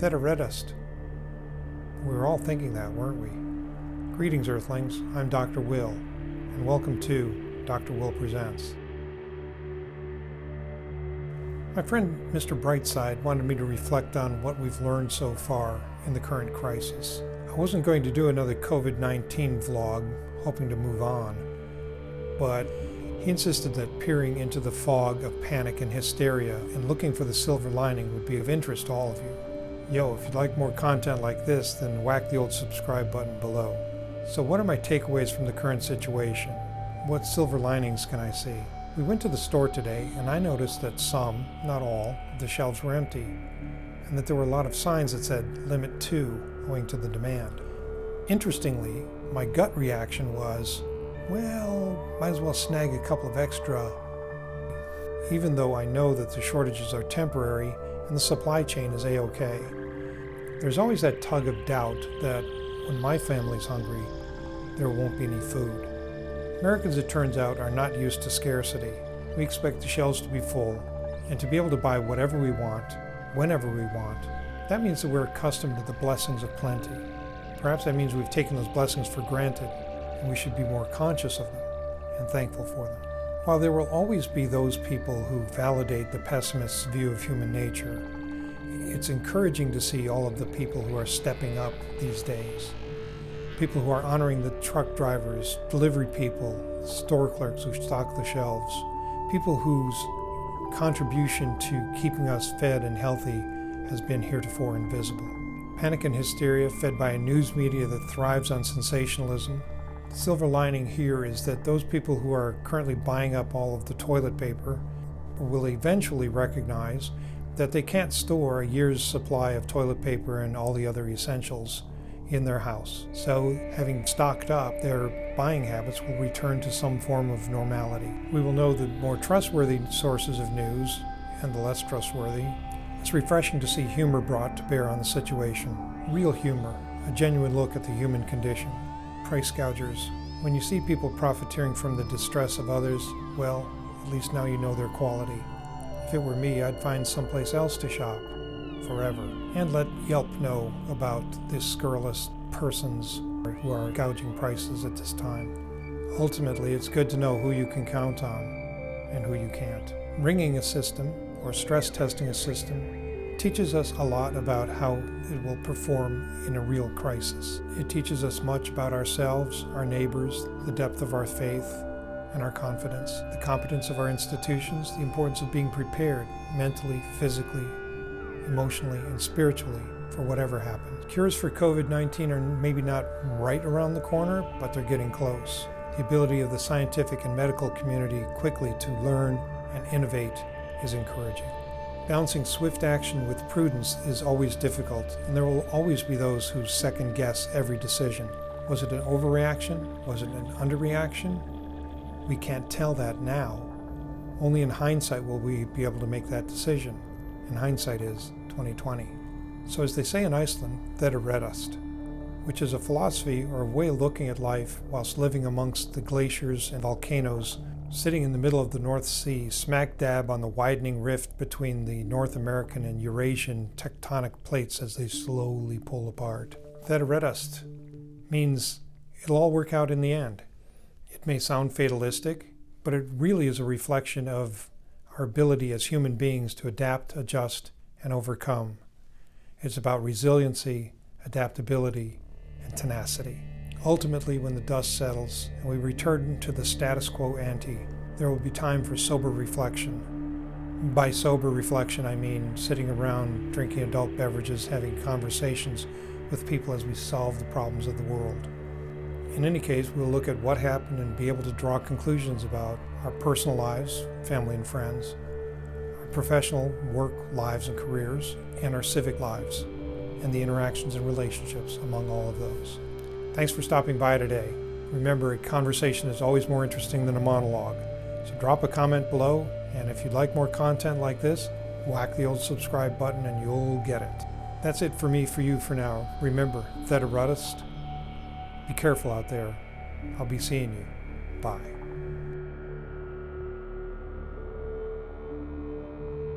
Theta reddast. We were all thinking that, weren't we? Greetings, Earthlings. I'm Dr. Will, and welcome to Dr. Will Presents. My friend Mr. Brightside wanted me to reflect on what we've learned so far in the current crisis. I wasn't going to do another COVID-19 vlog, hoping to move on, but he insisted that peering into the fog of panic and hysteria and looking for the silver lining would be of interest to all of you. Yo, if you'd like more content like this, then whack the old subscribe button below. So what are my takeaways from the current situation? What silver linings can I see? We went to the store today, and I noticed that some, not all, of the shelves were empty, and that there were a lot of signs that said Limit 2, owing to the demand. Interestingly, my gut reaction was, well, might as well snag a couple of extra, even though I know that the shortages are temporary and the supply chain is A-okay. There's always that tug of doubt that when my family's hungry, there won't be any food. Americans, it turns out, are not used to scarcity. We expect the shelves to be full and to be able to buy whatever we want, whenever we want. That means that we're accustomed to the blessings of plenty. Perhaps that means we've taken those blessings for granted, and we should be more conscious of them and thankful for them. While there will always be those people who validate the pessimist's view of human nature, it's encouraging to see all of the people who are stepping up these days. People who are honoring the truck drivers, delivery people, store clerks who stock the shelves, people whose contribution to keeping us fed and healthy has been heretofore invisible. Panic and hysteria fed by a news media that thrives on sensationalism. The silver lining here is that those people who are currently buying up all of the toilet paper will eventually recognize that they can't store a year's supply of toilet paper and all the other essentials in their house. So, having stocked up, their buying habits will return to some form of normality. We will know the more trustworthy sources of news and the less trustworthy. It's refreshing to see humor brought to bear on the situation. Real humor, a genuine look at the human condition. Price gougers. When you see people profiteering from the distress of others, well, at least now you know their quality. If it were me, I'd find someplace else to shop, forever. And let Yelp know about the scurrilous persons who are gouging prices at this time. Ultimately, it's good to know who you can count on and who you can't. Ringing a system, or stress testing a system, teaches us a lot about how it will perform in a real crisis. It teaches us much about ourselves, our neighbors, the depth of our faith, and our confidence, the competence of our institutions, the importance of being prepared mentally, physically, emotionally, and spiritually for whatever happens. Cures for COVID-19 are maybe not right around the corner, but they're getting close. The ability of the scientific and medical community quickly to learn and innovate is encouraging. Balancing swift action with prudence is always difficult, and there will always be those who second guess every decision. Was it an overreaction? Was it an underreaction? We can't tell that now. Only in hindsight will we be able to make that decision. And hindsight is 2020. So as they say in Iceland, þetta reddast, which is a philosophy or a way of looking at life whilst living amongst the glaciers and volcanoes, sitting in the middle of the North Sea, smack dab on the widening rift between the North American and Eurasian tectonic plates as they slowly pull apart. Theta reddast means it'll all work out in the end. It may sound fatalistic, but it really is a reflection of our ability as human beings to adapt, adjust, and overcome. It's about resiliency, adaptability, and tenacity. Ultimately, when the dust settles and we return to the status quo ante, there will be time for sober reflection. By sober reflection, I mean sitting around drinking adult beverages, having conversations with people as we solve the problems of the world. In any case, we'll look at what happened and be able to draw conclusions about our personal lives, family and friends, our professional work lives and careers, and our civic lives, and the interactions and relationships among all of those. Thanks for stopping by today. Remember, a conversation is always more interesting than a monologue. So drop a comment below, and if you'd like more content like this, whack the old subscribe button and you'll get it. That's it for me, for you for now. Remember, theta reddast. Be careful out there. I'll be seeing you. Bye.